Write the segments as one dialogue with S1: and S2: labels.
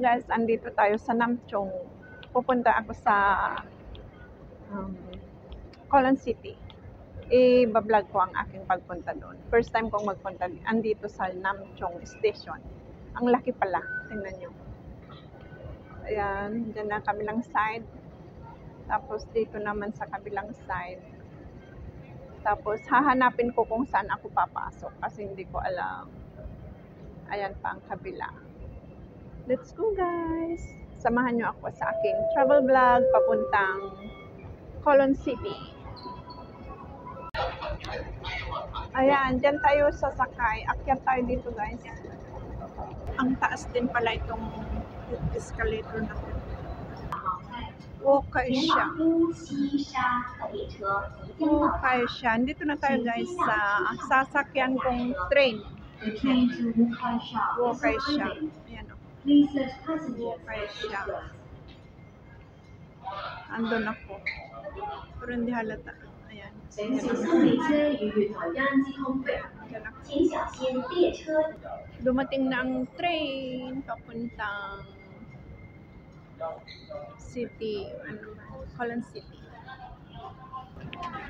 S1: guys, andito tayo sa Namchong. Pupunta ako sa Colon City. I-vlog ko ang aking pagpunta doon. First time kong magpunta andito sa Namchong Station. Ang laki pala. Tingnan nyo. Ayan, dyan na kabilang side. Tapos dito naman sa kabilang side. Tapos hahanapin ko kung saan ako papasok kasi hindi ko alam. Ayan pa ang kabila. Let's go guys! Samahan nyo ako sa aking travel vlog papuntang Colon City. Ayan, dyan tayo sasakay. Akyat tayo dito guys. Ang taas din pala itong escalator na ito. Okay siya. Okay siya. Dito na tayo guys sa sasakyan kong train. Okay siya. Ayan o. Okay siya. Andun ako. Pero hindi halata. Ayan. Dumating na ang train papuntang city, Colon City.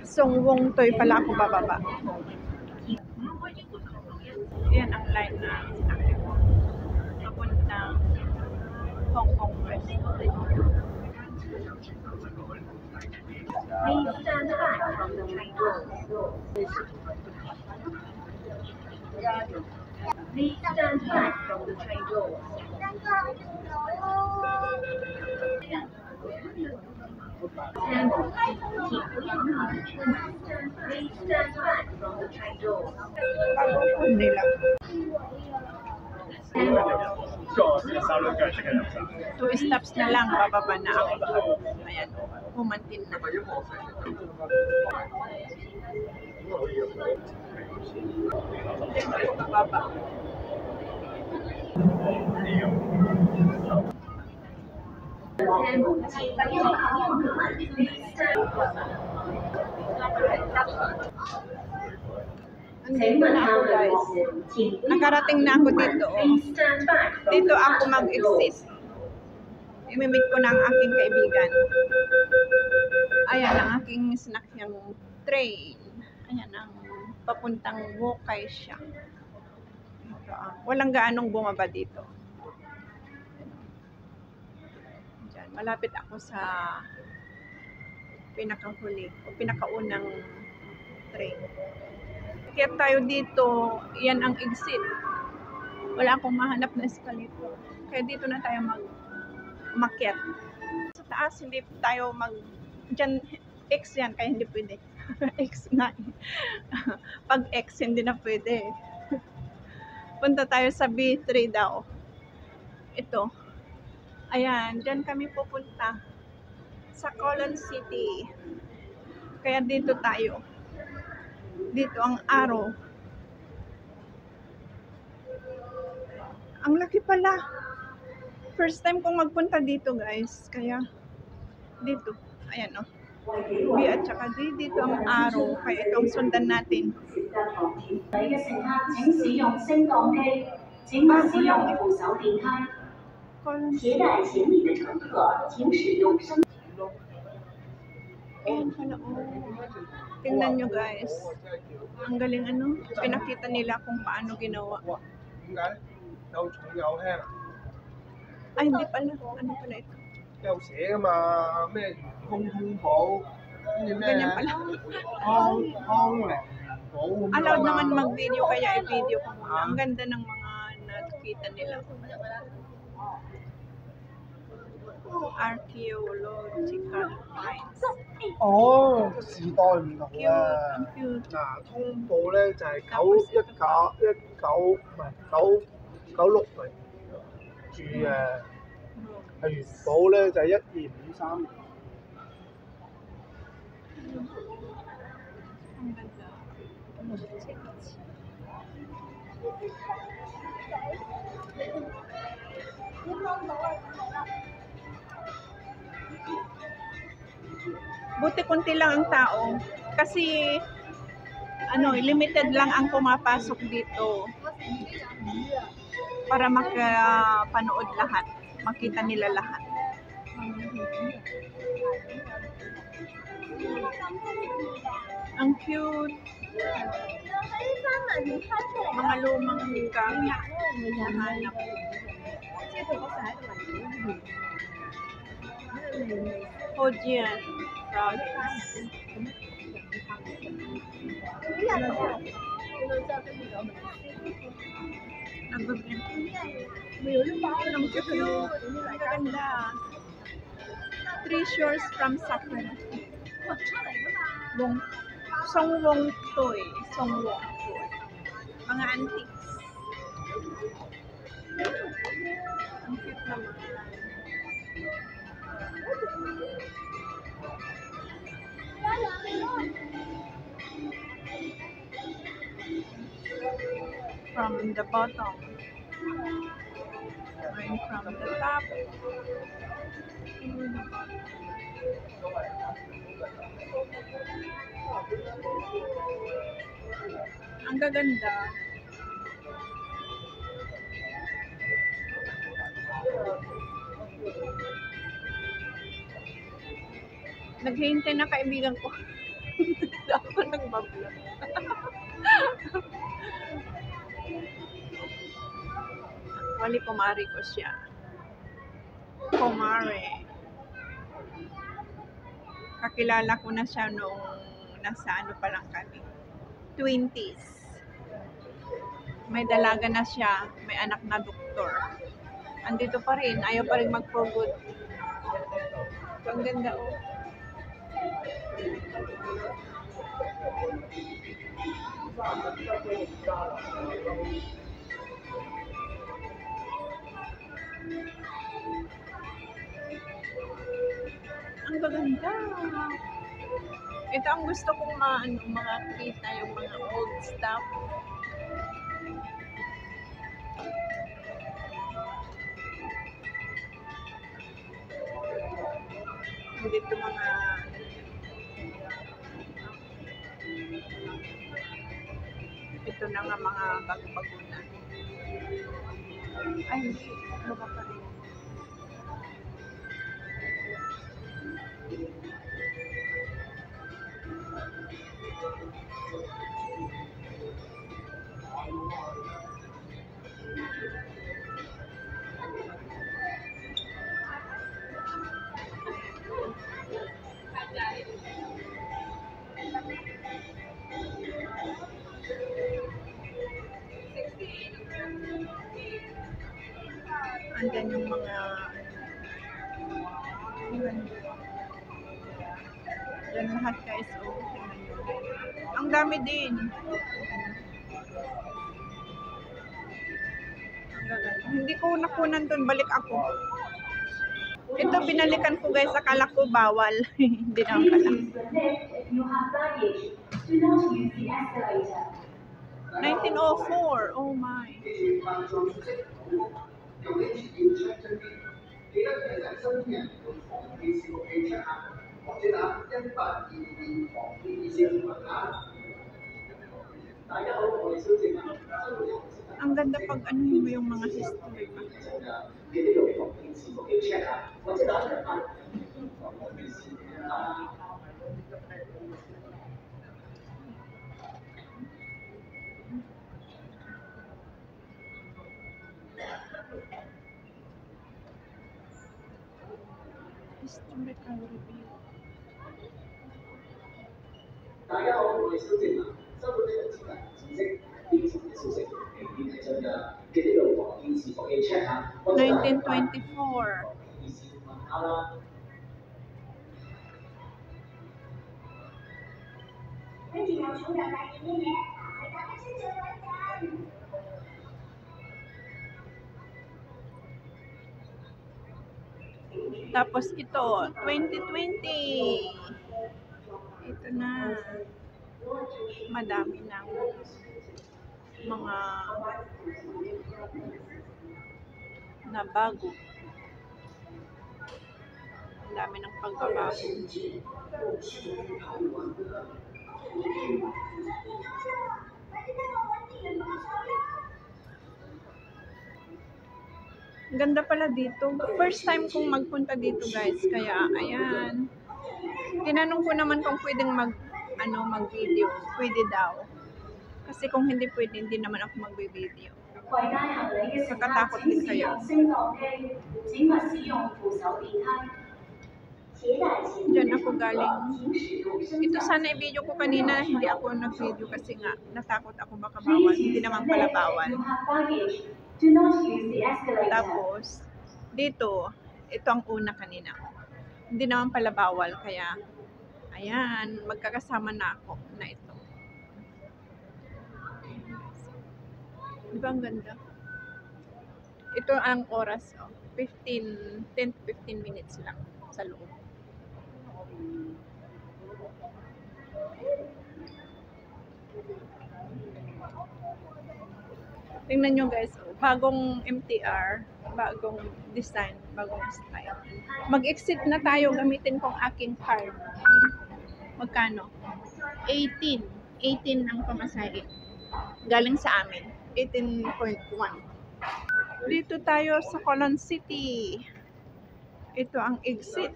S1: Songwon Toy pala ako bababa. Yan ang line na papuntang Hong Kong West.
S2: Please stand back from the train doors. Please stand back from the train doors. Please stand back from the train doors.
S1: Nila. 2 stops na lang, bababa na ako. Ayan, humantin na. Bababa. Andito na ako guys. Nakarating na ako dito. Dito ako mag-exit. Imimit ko na ang aking kaibigan. Ayan ang aking sinakyang train. Ayan ang papuntang Wokay siya. Walang gaanong bumaba dito. Diyan, malapit ako sa pinakahuli o pinakaunang train. Kaya tayo dito, yan ang exit. Wala akong mahanap na escalator. Kaya dito na tayo makyat. Sa taas, hindi tayo dyan, X yan, kaya hindi pwede. X na. Pag X, hindi na pwede. Punta tayo sa B3 daw. Ito. Ayan, dyan kami pupunta. Sa Colon City. Kaya dito tayo. Dito ang araw. Ang laki pala. First time kong magpunta dito guys. Kaya dito. Ayan o. B at saka dito ang araw. Kaya itong sundan natin. Ayan pala o. Tingnan nyo guys. Ang galing ano. Pinakita nila kung paano ginawa. Ay, hindi pala. Ano pala ito? Ganyan pala. Allowed naman mag-video kaya i-video ko muna. Ang ganda ng mga nakikita nila. Archaeological finds.
S3: 哦，時代唔同
S1: Cute.
S3: 啊！
S1: Ang cute.
S3: 嗱，通報咧就係996年住嘅，係元寶咧就係1253年。
S1: Ang ganda. Buti konti lang ang tao kasi limited lang ang pumapasok dito para makapanood lahat. makita nila lahat. Ang cute. Mga lumang gamit. Nahanap. Hojian province. Ang cute. Ang ganda. Treasures from Sakura. Songwon toy. Songwon toy. Mga antiques. Ang cute naman. From the bottom. Going from the top. Ang gaganda. Naghihintay na kaibigan ko. Hindi ako nagbablog. Actually, kumari ko siya. Kumare. Kakilala ko na siya nung nasa ano pa lang kami. 20s. May dalaga na siya. May anak na doktor. Andito pa rin. Ayaw pa rin mag-for good. Ang ganda oh. Ang gaganda. Ito ang gusto kong makita yung mga old stuff. Dito mga ito na nga mga bago-bago na. Ay, hindi. Ano ba pa rin? Andyan yung mga yan lahat guys. Oh, tingnan nyo. Ang dami din. Ang gaganda. Hindi ko nakunan dun. Balik ako. Ito binalikan ko guys. Akala ko bawal. Hindi naman pala.
S2: Please use the lift if you have baggage. Do not use the escalator.
S1: 1904. Oh my.
S4: 有啲資料出真啲，記得其實身邊人用防騙視伏器 check 下，或者打1822防騙熱線問下。大家好，我係小靜啊，生活有
S1: Ang ganda pag ano mo yung mga history pa.
S4: 記得用防騙視伏器 check 下，或者打1822防騙熱線啊。
S1: Historical review.
S4: 大家好，我係小靜啊，收到呢個資格知識經常嘅消息，明顯係真㗎，記得用防騙視伏器 check 下，或者打1822
S1: 1924.
S4: 熱線問下啦。
S2: 跟住有重量大件嘅嘢，係大家先最穩陣。
S1: Tapos ito, 2020. Ito na. Madami ng mga na bago. Ang dami ng pagbabago. Ang ganda pala dito. First time kong magpunta dito, guys. Kaya, ayan. Tinanong ko naman kung pwedeng mag-video. Pwede daw. Kasi kung hindi pwede, hindi naman ako mag-video.
S2: 攜帶行李嘅乘客
S1: Nakatakot
S2: 請
S1: din
S2: 使
S1: kaya.
S2: 用升降機，請勿使用扶手電梯。攜帶前
S1: Diyan ako galing.
S2: 請使用升
S1: Ito
S2: 降
S1: sana i-video ko kanina. Hindi ako nag-video kasi nga natakot ako baka bawal. Hindi naman pala bawal.
S2: You have baggage. Do not use the escalator.
S1: Tapos, dito, ito ang una kanina. Hindi naman pala bawal. Kaya, ayan, magkakasama na ako na ito. Diba ang ganda? Ito ang oras, 10 to 15 minutes lang sa loob. Tingnan nyo guys, bagong MTR, bagong design, bagong style. Mag-exit na tayo, gamitin kong aking card. Magkano? 18 ang pamasahe. Galing sa amin. 18.1. Dito tayo sa Colon City. Ito ang exit.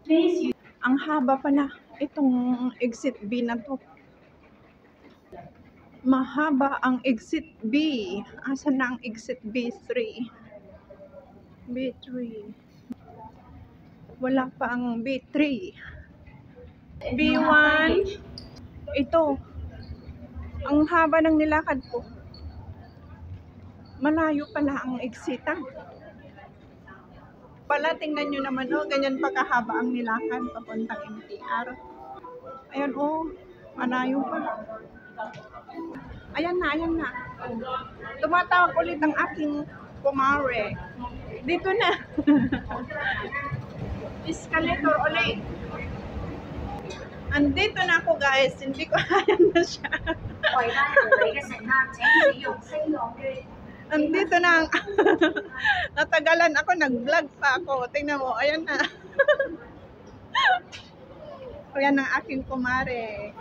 S2: Please use
S1: Ang haba pala. Itong exit B na to. Mahaba ang exit B. Asan na ang exit B3? B3. Wala pa ang B3. B1. Ito. Ang haba ng nilakad ko. Malayo pala ang exitan. Pala, tingnan nyo naman, ganyan pa kahaba ang nilakad papuntang MTR. Ayan, malayo pala. Ayan na. Tumatawag ulit ang aking kumare. Dito na. Escalator ulit. Andito na ako guys. Hindi ko ayan na siya.
S2: 攜帶行李嘅乘客請使用升降機。
S1: Andito na ang natagalan ako. Nag-vlog pa ako. Tingnan mo. Ayan na. Ayan ang aking kumare.